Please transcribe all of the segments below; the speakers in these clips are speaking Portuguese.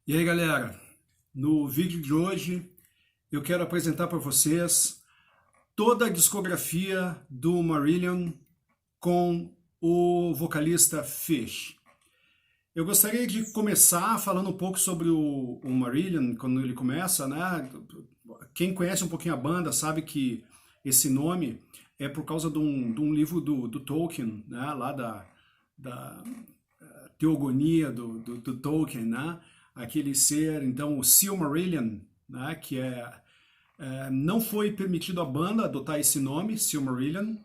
E aí, galera, no vídeo de hoje eu quero apresentar para vocês toda a discografia do Marillion com o vocalista Fish. Eu gostaria de começar falando um pouco sobre o Marillion, quando ele começa, né? Quem conhece um pouquinho a banda sabe que esse nome é por causa de um livro do Tolkien, né? Lá da teogonia do Tolkien, né? Aquele ser, então, o Silmarillion, né? Que não foi permitido à banda adotar esse nome, Silmarillion,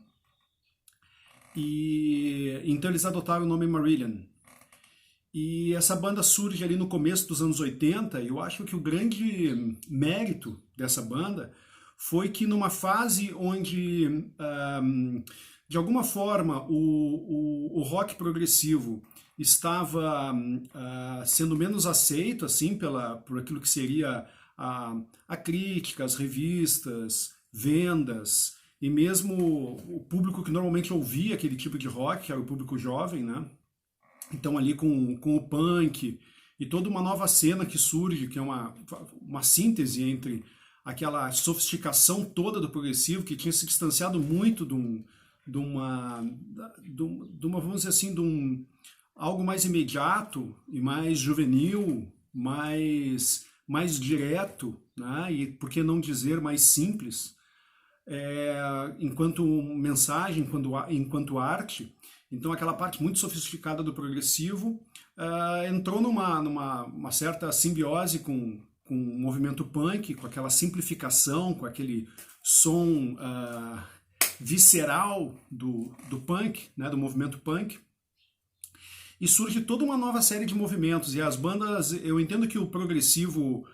e então eles adotaram o nome Marillion. E essa banda surge ali no começo dos anos 80, e eu acho que o grande mérito dessa banda foi que numa fase onde, de alguma forma, o rock progressivo estava sendo menos aceito assim por aquilo que seria a crítica, as revistas, vendas, e mesmo o público que normalmente ouvia aquele tipo de rock, que era o público jovem, né? Então ali com o punk e toda uma nova cena que surge, que é uma síntese entre aquela sofisticação toda do progressivo, que tinha se distanciado muito de uma, vamos dizer assim, algo mais imediato e mais juvenil, mais direto, né? E por que não dizer mais simples, enquanto mensagem, enquanto arte. Então aquela parte muito sofisticada do progressivo entrou numa certa simbiose com o movimento punk, com aquela simplificação, com aquele som visceral do punk, né, do movimento punk. E surge toda uma nova série de movimentos, e as bandas, eu entendo que o progressivo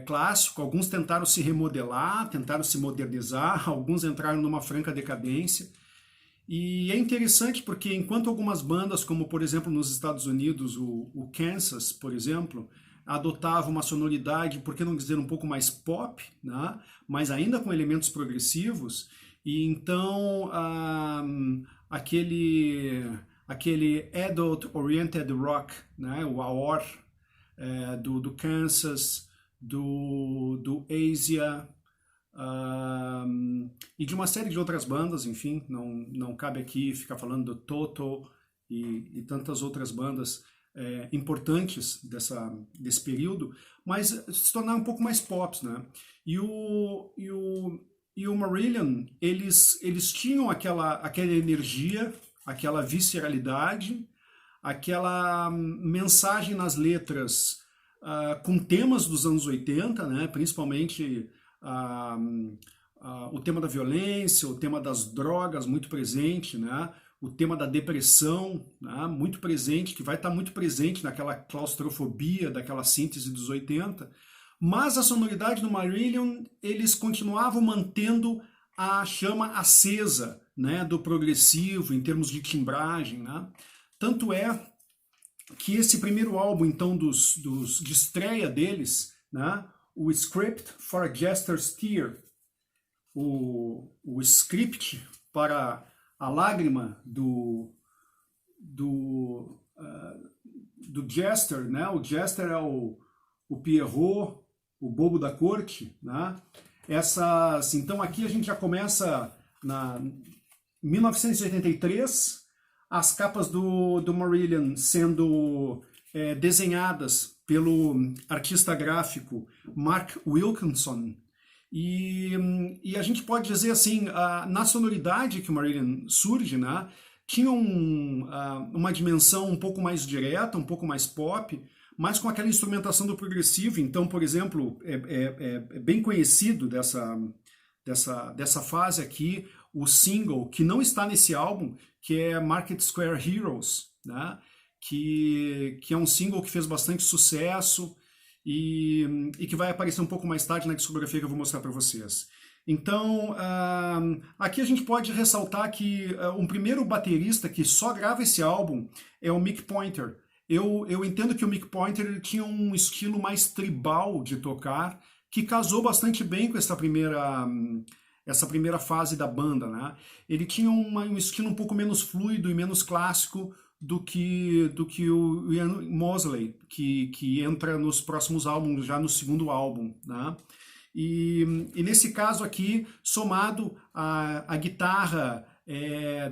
clássico, alguns tentaram se remodelar, tentaram se modernizar, alguns entraram numa franca decadência. E é interessante porque enquanto algumas bandas, como por exemplo nos Estados Unidos, o Kansas, por exemplo, adotava uma sonoridade, por que não dizer um pouco mais pop, né? Mas ainda com elementos progressivos, e então aquele Adult Oriented Rock, né? O AOR, do Kansas, do Asia, e de uma série de outras bandas, enfim, não cabe aqui ficar falando do Toto e tantas outras bandas importantes desse período, mas se tornaram um pouco mais pop, né? E o Marillion, eles tinham aquela energia, aquela visceralidade, aquela mensagem nas letras com temas dos anos 80, né? Principalmente o tema da violência, o tema das drogas muito presente, né? O tema da depressão, né? Muito presente, que vai estar muito presente naquela claustrofobia, daquela síntese dos 80, mas a sonoridade do Marillion, eles continuavam mantendo a chama acesa, né? Do progressivo, em termos de timbragem, né? Tanto é que esse primeiro álbum, então, de estreia deles, né? O Script for a Jester's Tear, o script para a lágrima do Jester, né? O Jester é o Pierrot, o bobo da corte, né? Então aqui a gente já começa na 1983, as capas do Marillion sendo desenhadas pelo artista gráfico Mark Wilkinson, e a gente pode dizer assim, na sonoridade que o Marillion surge, né, tinha uma dimensão um pouco mais direta, um pouco mais pop, mas com aquela instrumentação do progressivo. Então, por exemplo, é bem conhecido dessa fase aqui, o single que não está nesse álbum, que é Market Square Heroes, né? Que é um single que fez bastante sucesso e que vai aparecer um pouco mais tarde na discografia que eu vou mostrar para vocês. Então, aqui a gente pode ressaltar que um primeiro baterista que só grava esse álbum é o Mick Pointer. Eu entendo que o Mick Pointer ele tinha um estilo mais tribal de tocar, que casou bastante bem com essa primeira fase da banda, né? Ele tinha um estilo um pouco menos fluido e menos clássico do que o Ian Mosley, que entra nos próximos álbuns, já no segundo álbum, né? E nesse caso aqui, somado à guitarra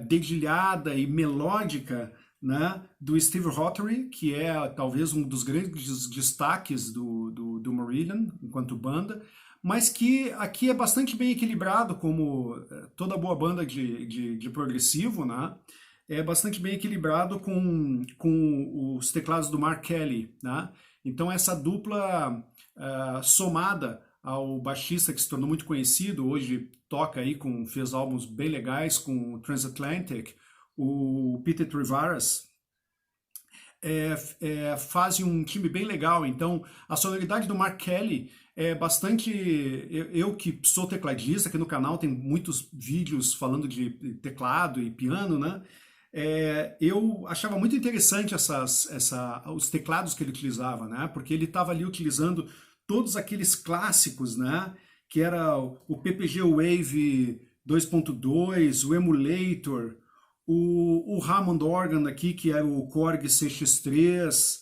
dedilhada e melódica, né, do Steve Rothery, que é talvez um dos grandes destaques do Marillion enquanto banda, mas que aqui é bastante bem equilibrado, como toda boa banda de progressivo, né? É bastante bem equilibrado com os teclados do Mark Kelly, né? Então essa dupla somada ao baixista que se tornou muito conhecido, hoje toca aí fez álbuns bem legais com o Transatlantic, o Peter Trevaras, fazem um time bem legal. Então a sonoridade do Mark Kelly é bastante... Eu que sou tecladista, aqui no canal tem muitos vídeos falando de teclado e piano, né? Eu achava muito interessante os teclados que ele utilizava, né? Porque ele estava ali utilizando todos aqueles clássicos, né? Que era o PPG Wave 2.2, o Emulator, o Hammond Organ aqui, que era o Korg CX3,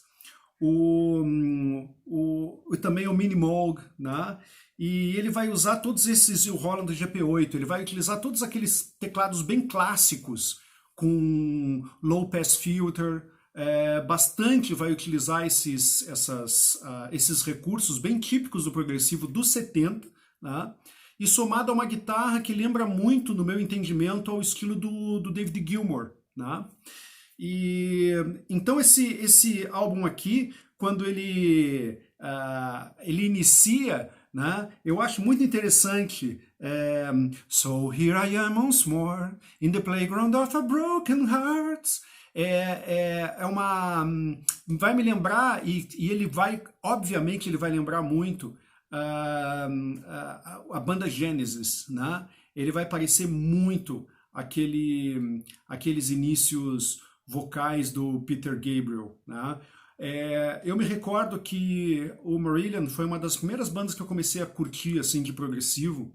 também o Minimoog, né? E ele vai usar todos esses, e o Roland GP8, ele vai utilizar todos aqueles teclados bem clássicos, com low pass filter, bastante vai utilizar esses recursos bem típicos do progressivo dos 70, né? E somado a uma guitarra que lembra muito, no meu entendimento, ao estilo do David Gilmour, né? E então esse álbum aqui, quando ele inicia, né, eu acho muito interessante. So here I am once more in the playground of a broken heart. Vai me lembrar, e ele vai, obviamente, ele vai lembrar muito a banda Genesis, né? Ele vai parecer muito aqueles inícios vocais do Peter Gabriel, né? Eu me recordo que o Marillion foi uma das primeiras bandas que eu comecei a curtir assim de progressivo,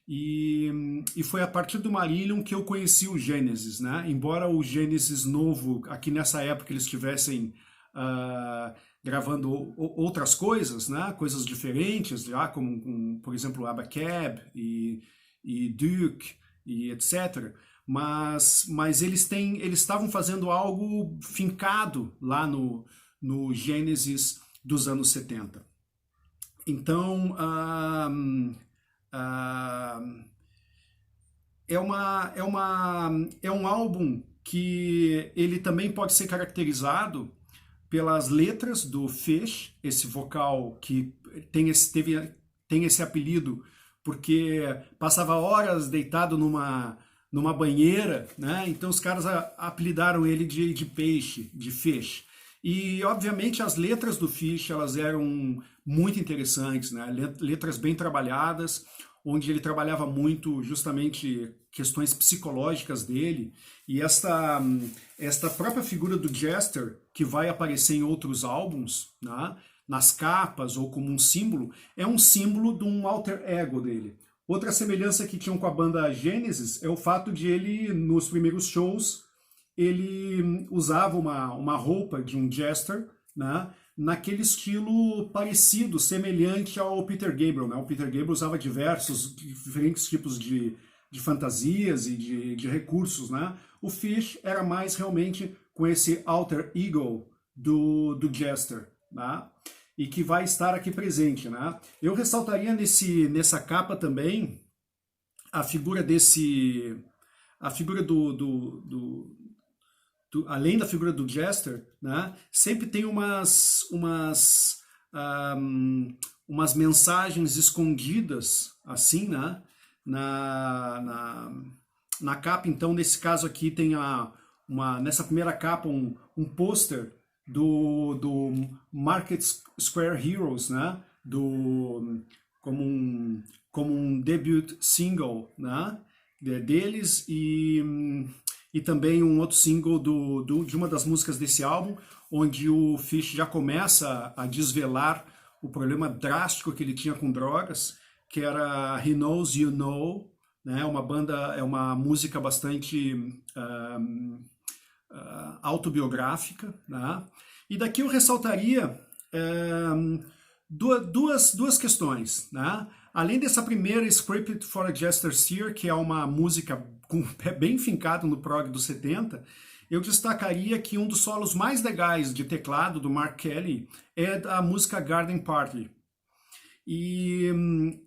e foi a partir do Marillion que eu conheci o Genesis, né? Embora o Genesis novo, aqui nessa época eles estivessem gravando outras coisas, né? Coisas diferentes, já como por exemplo Abacab e Duke e etc. Mas eles estavam fazendo algo fincado lá no Genesis dos anos 70. Então, é um álbum que ele também pode ser caracterizado pelas letras do Fish, esse vocal que tem esse apelido porque passava horas deitado numa banheira, né? Então os caras apelidaram ele de peixe, de Fish. E obviamente as letras do Fish, elas eram muito interessantes, né? Letras bem trabalhadas, onde ele trabalhava muito justamente questões psicológicas dele, e esta própria figura do Jester, que vai aparecer em outros álbuns, né? Nas capas ou como um símbolo, é um símbolo de um alter ego dele. Outra semelhança que tinham com a banda Genesis é o fato de ele, nos primeiros shows, ele usava uma roupa de um jester, né, naquele estilo parecido, semelhante ao Peter Gabriel, né? O Peter Gabriel usava diferentes tipos de fantasias e de recursos, né? O Fish era mais realmente com esse alter ego do jester, né? E que vai estar aqui presente, né? Eu ressaltaria nessa capa também a figura além da figura do Jester, né? Sempre tem umas mensagens escondidas, assim, né? Na capa. Então, nesse caso aqui tem nessa primeira capa um pôster do Market Square Heroes, né? Como um debut single, né? Deles, e também um outro single de uma das músicas desse álbum, onde o Fish já começa a desvelar o problema drástico que ele tinha com drogas, que era He Knows You Know, né? Uma música bastante autobiográfica, né? E daqui eu ressaltaria duas questões, né? Além dessa primeira, Scripted for a Jester Seer, que é uma música com pé bem fincado no prog dos 70, eu destacaria que um dos solos mais legais de teclado do Mark Kelly é a música Garden Party. E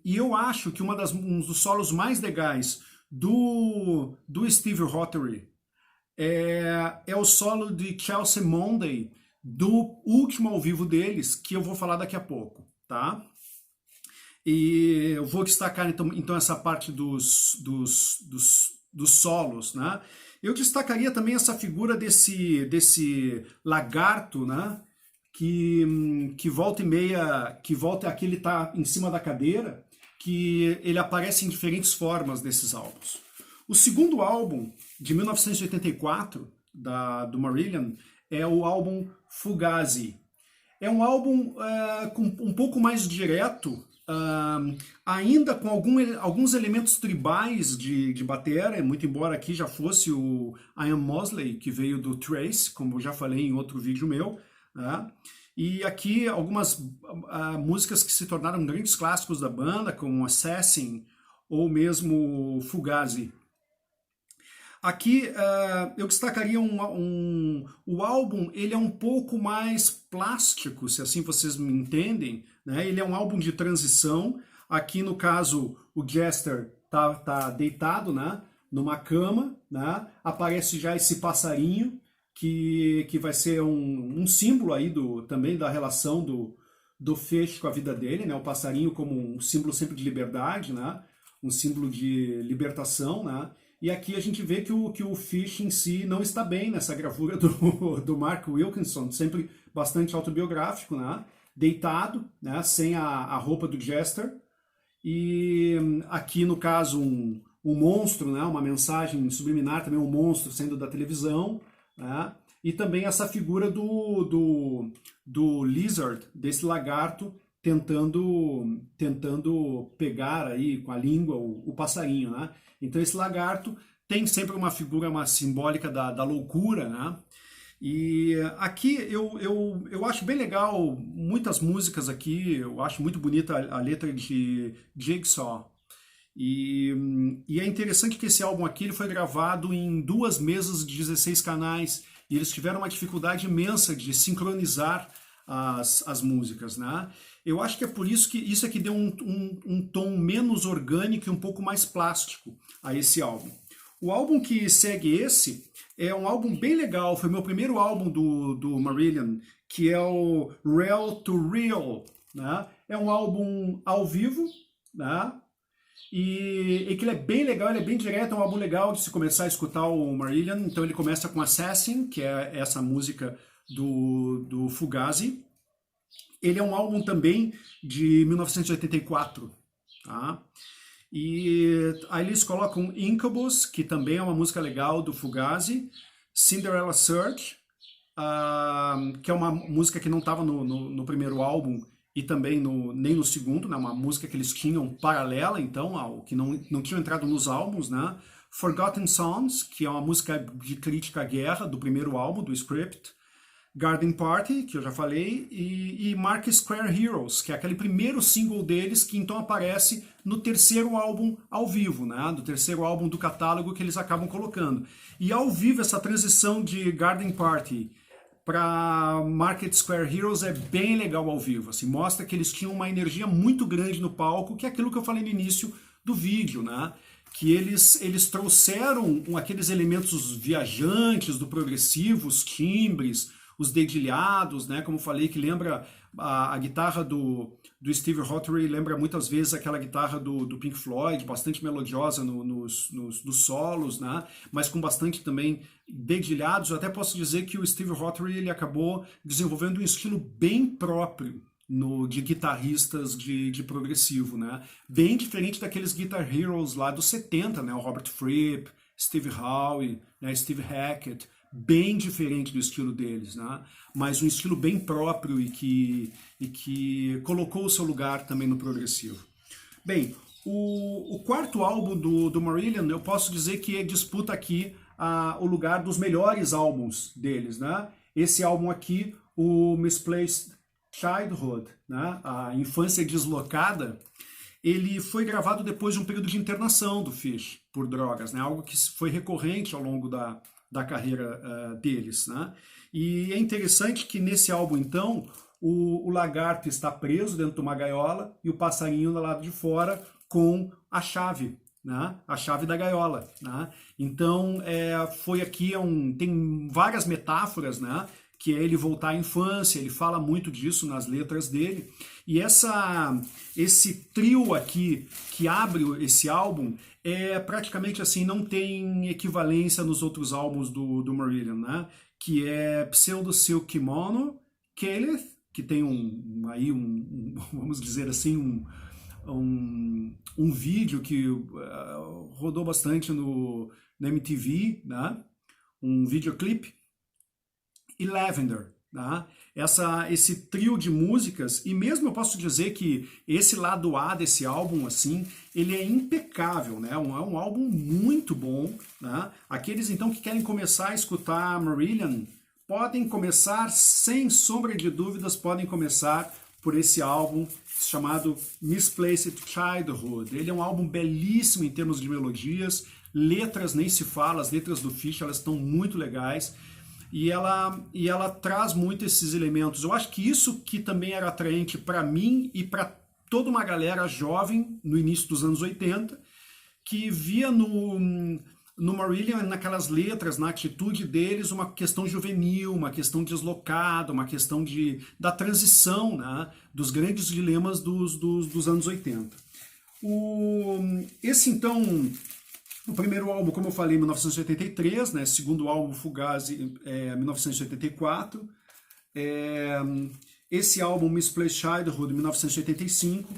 eu acho que um dos solos mais legais do Steve Rothery é o solo de Chelsea Monday, do último ao vivo deles, que eu vou falar daqui a pouco, tá? E eu vou destacar então essa parte dos solos, né? Eu destacaria também essa figura desse lagarto, né? Que volta e meia, aqui ele está em cima da cadeira, que ele aparece em diferentes formas nesses álbuns. O segundo álbum, de 1984, do Marillion, é o álbum Fugazi. É um álbum com um pouco mais direto, ainda com alguns elementos tribais de batera, muito embora aqui já fosse o Ian Mosley, que veio do Trace, como eu já falei em outro vídeo meu, né? E aqui algumas músicas que se tornaram grandes clássicos da banda, como Assassin ou mesmo Fugazi. Aqui eu destacaria o álbum, ele é um pouco mais plástico, se assim vocês me entendem, né? Ele é um álbum de transição. Aqui no caso o Jester tá deitado, né, numa cama, né? Aparece já esse passarinho que vai ser um símbolo aí também da relação do Fish com a vida dele, né? O passarinho como um símbolo sempre de liberdade, né? Um símbolo de libertação, né? E aqui a gente vê que o Fish em si não está bem nessa gravura do Mark Wilkinson, sempre bastante autobiográfico, né? Deitado, né? Sem a roupa do Jester. E aqui no caso um monstro, né? Uma mensagem subliminar, também um monstro saindo da televisão, né? E também essa figura do lizard, desse lagarto, tentando pegar aí com a língua o passarinho, né? Então esse lagarto tem sempre uma figura simbólica da loucura, né? E aqui eu acho bem legal muitas músicas aqui, eu acho muito bonita a letra de Jigsaw. E é interessante que esse álbum aqui ele foi gravado em 2 mesas de 16 canais e eles tiveram uma dificuldade imensa de sincronizar as músicas, né? Eu acho que é por isso que isso aqui deu um tom menos orgânico e um pouco mais plástico a esse álbum. O álbum que segue esse é um álbum bem legal, foi meu primeiro álbum do Marillion, que é o Real to Real, né? É um álbum ao vivo, né? E que ele é bem legal, ele é bem direto, é um álbum legal de se começar a escutar o Marillion. Então ele começa com Assassin, que é essa música do Fugazi. Ele é um álbum também de 1984, tá? E aí eles colocam Incubus, que também é uma música legal do Fugazi, Cinderella Search, que é uma música que não estava no primeiro álbum e também nem no segundo, né? Uma música que eles tinham paralela, então, que não tinham entrado nos álbuns, né? Forgotten Songs, que é uma música de crítica à guerra do primeiro álbum, do Script, Garden Party, que eu já falei, e Mark Square Heroes, que é aquele primeiro single deles que então aparece no terceiro álbum ao vivo, né? Do terceiro álbum do catálogo que eles acabam colocando. E ao vivo essa transição de Garden Party para Market Square Heroes é bem legal ao vivo, assim, mostra que eles tinham uma energia muito grande no palco, que é aquilo que eu falei no início do vídeo, né? Que eles trouxeram aqueles elementos viajantes do progressivo, os timbres, os dedilhados, né? Como eu falei, que lembra a guitarra do Steve Rothery, lembra muitas vezes aquela guitarra do Pink Floyd, bastante melodiosa nos solos, né? Mas com bastante também dedilhados. Eu até posso dizer que o Steve Rothery ele acabou desenvolvendo um estilo bem próprio de guitarristas de progressivo, né? Bem diferente daqueles Guitar Heroes lá dos 70, né? O Robert Fripp, Steve Howe, né? Steve Hackett, bem diferente do estilo deles, né? Mas um estilo bem próprio e que colocou o seu lugar também no progressivo. Bem, o quarto álbum do Marillion, eu posso dizer que disputa aqui o lugar dos melhores álbuns deles, né? Esse álbum aqui, o Misplaced Childhood, né? A Infância Deslocada, ele foi gravado depois de um período de internação do Phish por drogas, né? Algo que foi recorrente ao longo da carreira deles, né? E é interessante que nesse álbum, então, o lagarto está preso dentro de uma gaiola e o passarinho do lado de fora com a chave, né? A chave da gaiola, né? Então, foi aqui, tem várias metáforas, né? Que é ele voltar à infância, ele fala muito disso nas letras dele. E esse trio aqui que abre esse álbum praticamente assim, não tem equivalência nos outros álbuns do Marillion, né? Que é Pseudo Silk Kimono, Caliph, que tem vamos dizer assim, um vídeo que rodou bastante no MTV, né? Um videoclipe, e Lavender, tá? Esse trio de músicas, e mesmo eu posso dizer que esse lado A desse álbum, assim, ele é impecável, né? É um álbum muito bom, né? Aqueles, então, que querem começar a escutar Marillion, podem começar, sem sombra de dúvidas, podem começar por esse álbum chamado Misplaced Childhood. Ele é um álbum belíssimo em termos de melodias, letras nem se fala, as letras do Phish, elas estão muito legais, e ela traz muito esses elementos. Eu acho que isso que também era atraente para mim e para toda uma galera jovem no início dos anos 80, que via no Marillion, naquelas letras, na atitude deles, uma questão juvenil, uma questão deslocada, uma questão da transição, né, dos grandes dilemas dos anos 80. Esse, então, o primeiro álbum, como eu falei, em 1983, né, segundo álbum, Fugazi, 1984. Esse álbum, Misplaced Childhood, 1985.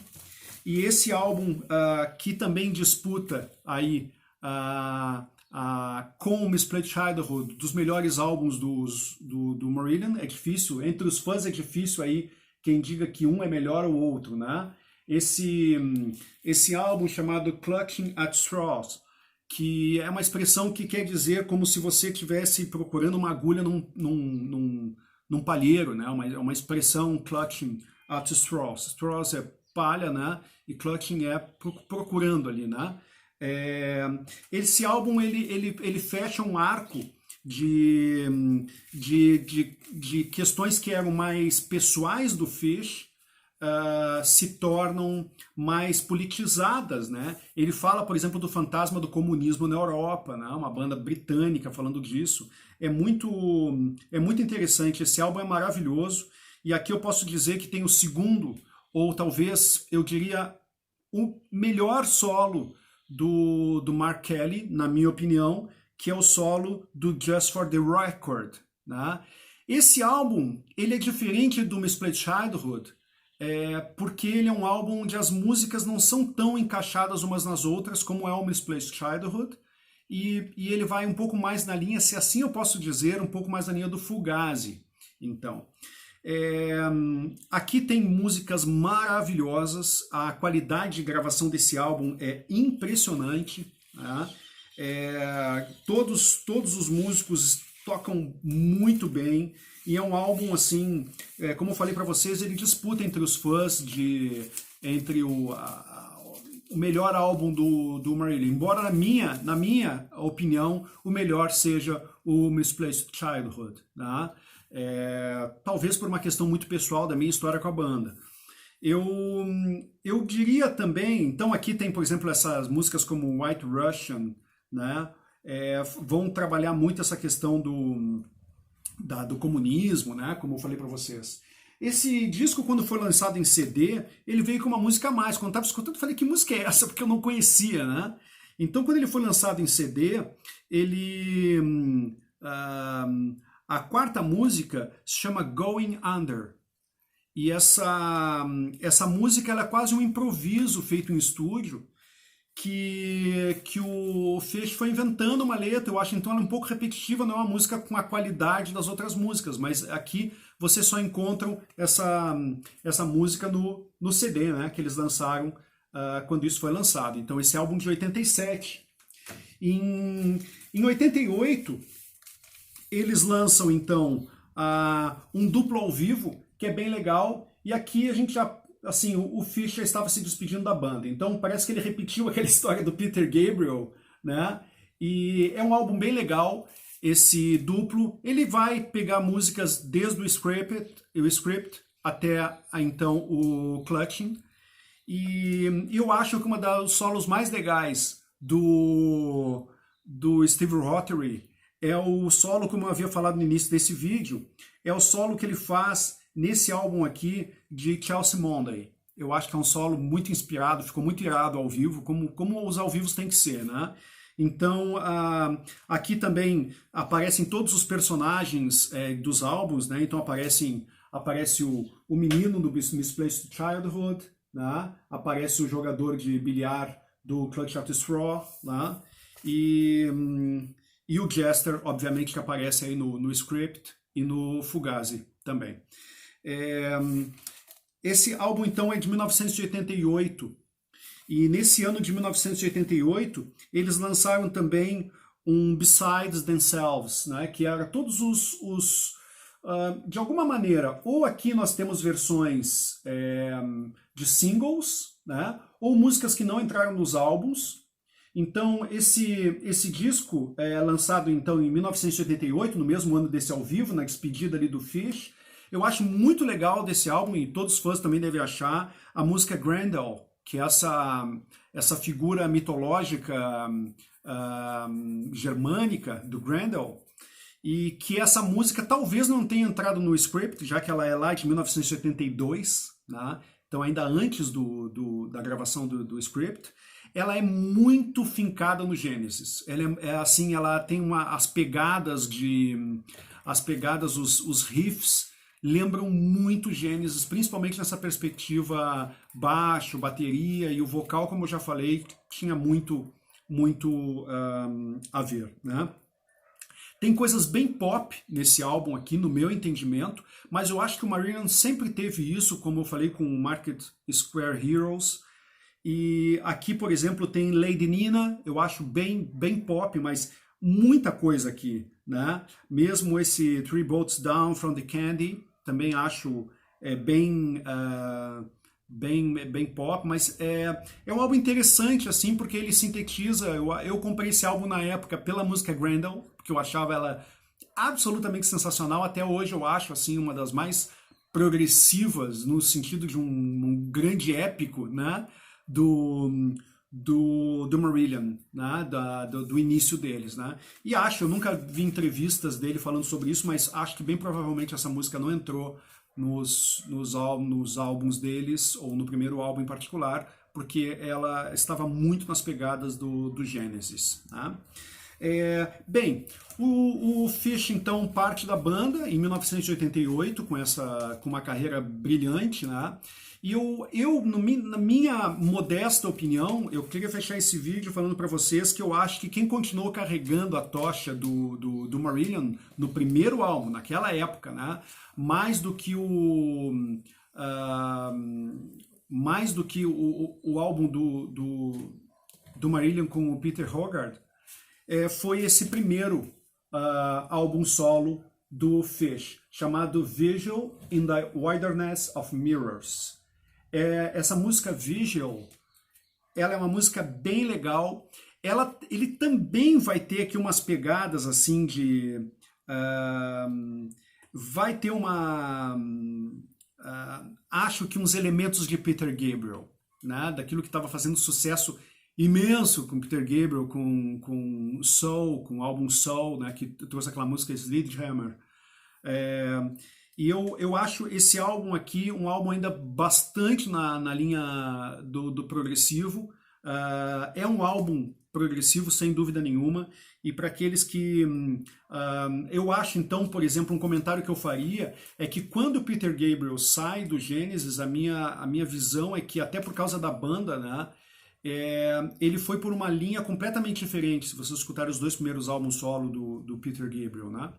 E esse álbum que também disputa aí com o Misplaced Childhood, dos melhores álbuns do Marillion. É difícil, entre os fãs é difícil aí quem diga que um é melhor ou outro, né? Esse álbum chamado Clutching at Straws, que é uma expressão que quer dizer como se você estivesse procurando uma agulha num palheiro, né? Uma expressão, clutching at straws. Straws é palha, né? E clutching é procurando ali, né? Esse álbum ele fecha um arco de questões que eram mais pessoais do Phish, se tornam mais politizadas, né? Ele fala, por exemplo, do fantasma do comunismo na Europa, né? Uma banda britânica falando disso. É muito interessante. Esse álbum é maravilhoso. E aqui eu posso dizer que tem o segundo, ou talvez eu diria o melhor solo do Mark Kelly, na minha opinião, que é o solo do Just for the Record, né? Esse álbum ele é diferente do Misplaced Childhood, porque ele é um álbum onde as músicas não são tão encaixadas umas nas outras como é o Misplaced Childhood, e ele vai um pouco mais na linha, se assim eu posso dizer, um pouco mais na linha do Fugazi. Então, aqui tem músicas maravilhosas, a qualidade de gravação desse álbum é impressionante, né? Todos os músicos tocam muito bem, e é um álbum assim, como eu falei para vocês, ele disputa entre os fãs entre o melhor álbum do Marillion, embora na minha opinião o melhor seja o Misplaced Childhood, né? Talvez por uma questão muito pessoal da minha história com a banda. Eu diria também, então aqui tem, por exemplo, essas músicas como White Russian, né? Vão trabalhar muito essa questão do comunismo, né? Como eu falei para vocês. Esse disco, quando foi lançado em CD, ele veio com uma música a mais. Quando eu estava escutando, eu falei, que música é essa? Porque eu não conhecia, né? Então, quando ele foi lançado em CD, a quarta música se chama Going Under. E essa música ela é quase um improviso feito em estúdio, que o Phish foi inventando uma letra. Eu acho então ela um pouco repetitiva, não é uma música com a qualidade das outras músicas, mas aqui você só encontram essa música no CD, né, que eles lançaram quando isso foi lançado. Então esse álbum de 87. Em 88, eles lançam, então, um duplo ao vivo, que é bem legal, e aqui a gente já, assim, o Fish já estava se despedindo da banda, então parece que ele repetiu aquela história do Peter Gabriel, né? E é um álbum bem legal, esse duplo. Ele vai pegar músicas desde o Script até, então, o Clutching, e eu acho que uma dos solos mais legais do Steve Rothery é o solo, como eu havia falado no início desse vídeo, é o solo que ele faz nesse álbum aqui de Chelsea Monday. Eu acho que é um solo muito inspirado, ficou muito irado ao vivo, como os ao vivos tem que ser, né? Então, aqui também aparecem todos os personagens dos álbuns, né? Então aparece o menino do Misplaced Childhood, né? Aparece o jogador de bilhar do Clutch at the Straw, né? E o Jester, obviamente, que aparece aí no Script e no Fugazi também. Esse álbum, então, é de 1988. E nesse ano de 1988, eles lançaram também um Besides Themselves, né? Que era todos de alguma maneira, ou aqui nós temos versões de singles, né? Ou músicas que não entraram nos álbuns. Então, esse disco é lançado então em 1988, no mesmo ano desse ao vivo, na despedida ali do Fish. Eu acho muito legal desse álbum, e todos os fãs também devem achar, a música Grendel, que é essa figura mitológica germânica do Grendel, e que essa música talvez não tenha entrado no Script, já que ela é lá de 1982, né? Então ainda antes da gravação do Script. Ela é muito fincada no Genesis. Ela assim, ela tem as pegadas, os riffs lembram muito Genesis, principalmente nessa perspectiva baixo, bateria, e o vocal, como eu já falei, tinha muito a ver, né? Tem coisas bem pop nesse álbum aqui, no meu entendimento, mas eu acho que o Marillion sempre teve isso, como eu falei com o Market Square Heroes. E aqui, por exemplo, tem Lady Nina, eu acho bem pop, mas muita coisa aqui, né? Mesmo esse Three Bolts Down from the Candy, também acho bem pop, mas é um álbum interessante, assim, porque ele sintetiza. Eu comprei esse álbum na época pela música Grendel, porque eu achava ela absolutamente sensacional. Até hoje eu acho, assim, uma das mais progressivas, no sentido de um grande épico, né? Do Marillion, né? Do início deles, né? E eu nunca vi entrevistas dele falando sobre isso, mas acho que bem provavelmente essa música não entrou nos álbuns deles, ou no primeiro álbum em particular, porque ela estava muito nas pegadas do Genesis, né? Bem, o Fish então parte da banda em 1988 com uma carreira brilhante, né? E na minha modesta opinião, eu queria fechar esse vídeo falando para vocês que eu acho que quem continuou carregando a tocha do Marillion no primeiro álbum, naquela época, né? Mais do que o álbum do Marillion com o Peter Hogarth, foi esse primeiro álbum solo do Fish, chamado Vigil in the Wilderness of Mirrors. Essa música Vigil, ela é uma música bem legal. Ele também vai ter aqui umas pegadas assim vai ter acho que uns elementos de Peter Gabriel, né? Daquilo que estava fazendo sucesso imenso com Peter Gabriel, com Soul, com o álbum Soul, né? Que trouxe aquela música Sledgehammer. E eu acho esse álbum aqui um álbum ainda bastante na linha do progressivo. É um álbum progressivo, sem dúvida nenhuma. E para aqueles que... eu acho, então, por exemplo, um comentário que eu faria é que quando o Peter Gabriel sai do Genesis, a minha visão é que, até por causa da banda, né, ele foi por uma linha completamente diferente, se vocês escutarem os dois primeiros álbuns solo do Peter Gabriel, né?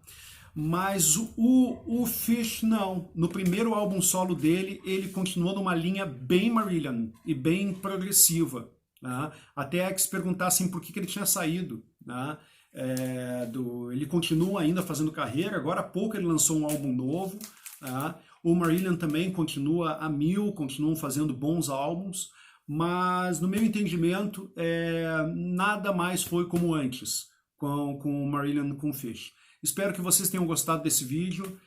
Mas o Fish não. No primeiro álbum solo dele, ele continuou numa linha bem Marillion e bem progressiva, Né? Até que se perguntassem por que ele tinha saído. Né? Ele continua ainda fazendo carreira, agora há pouco ele lançou um álbum novo. Tá? O Marillion também continua a mil, continuam fazendo bons álbuns, mas no meu entendimento nada mais foi como antes com o Marillion com Fish. Espero que vocês tenham gostado desse vídeo.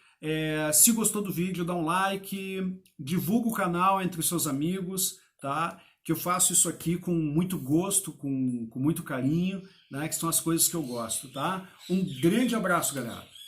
Se gostou do vídeo, dá um like, divulga o canal entre os seus amigos, tá? Que eu faço isso aqui com muito gosto, com muito carinho, né? Que são as coisas que eu gosto, tá? Um grande abraço, galera!